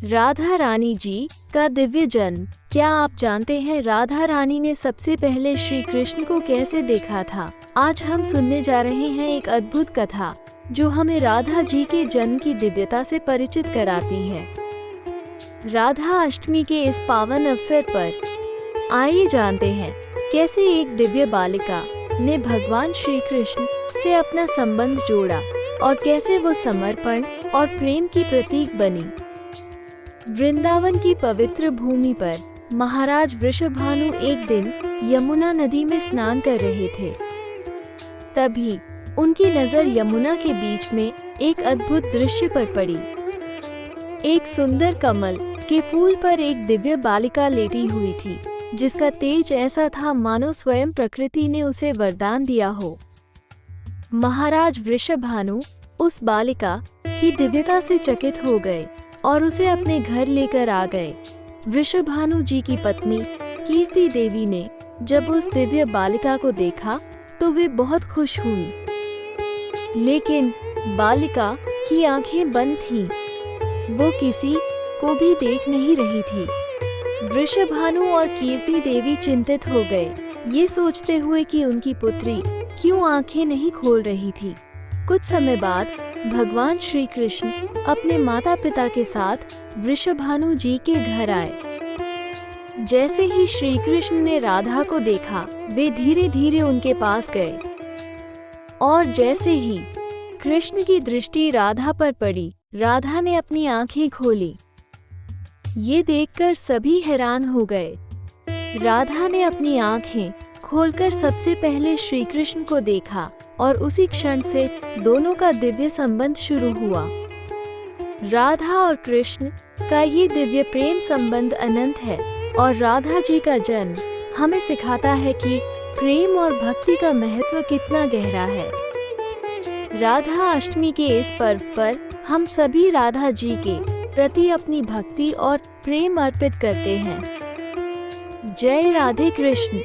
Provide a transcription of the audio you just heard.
राधा रानी जी का दिव्य जन्म। क्या आप जानते हैं राधा रानी ने सबसे पहले श्री कृष्ण को कैसे देखा था? आज हम सुनने जा रहे हैं एक अद्भुत कथा जो हमें राधा जी के जन्म की दिव्यता से परिचित कराती है। राधा अष्टमी के इस पावन अवसर पर आइए जानते हैं कैसे एक दिव्य बालिका ने भगवान श्री कृष्ण से अपना संबंध जोड़ा और कैसे वो समर्पण और प्रेम की प्रतीक बनी। वृंदावन की पवित्र भूमि पर महाराज वृषभानु एक दिन यमुना नदी में स्नान कर रहे थे। तभी उनकी नजर यमुना के बीच में एक अद्भुत दृश्य पर पड़ी। एक सुंदर कमल के फूल पर एक दिव्य बालिका लेटी हुई थी, जिसका तेज ऐसा था मानो स्वयं प्रकृति ने उसे वरदान दिया हो। महाराज वृषभानु उस बालिका की दिव्यता से चकित हो गए और उसे अपने घर लेकर आ गए। वृषभानु जी की पत्नी कीर्ति देवी ने जब उस दिव्य बालिका को देखा तो वे बहुत खुश हुई, लेकिन बालिका की आंखें बंद थीं। वो किसी को भी देख नहीं रही थी। वृषभानु और कीर्ति देवी चिंतित हो गए, ये सोचते हुए कि उनकी पुत्री क्यों आंखें नहीं खोल रही थी। कुछ समय बाद भगवान श्री कृष्ण अपने माता पिता के साथ वृषभानु जी के घर आए। जैसे ही श्री कृष्ण ने राधा को देखा, वे धीरे धीरे उनके पास गए और जैसे ही कृष्ण की दृष्टि राधा पर पड़ी, राधा ने अपनी आंखें खोली। ये देखकर सभी हैरान हो गए। राधा ने अपनी आंखें खोलकर सबसे पहले श्री कृष्ण को देखा और उसी क्षण से दोनों का दिव्य संबंध शुरू हुआ। राधा और कृष्ण का ये दिव्य प्रेम संबंध अनंत है और राधा जी का जन्म हमें सिखाता है कि प्रेम और भक्ति का महत्व कितना गहरा है। राधा अष्टमी के इस पर्व पर हम सभी राधा जी के प्रति अपनी भक्ति और प्रेम अर्पित करते हैं। जय राधे कृष्ण।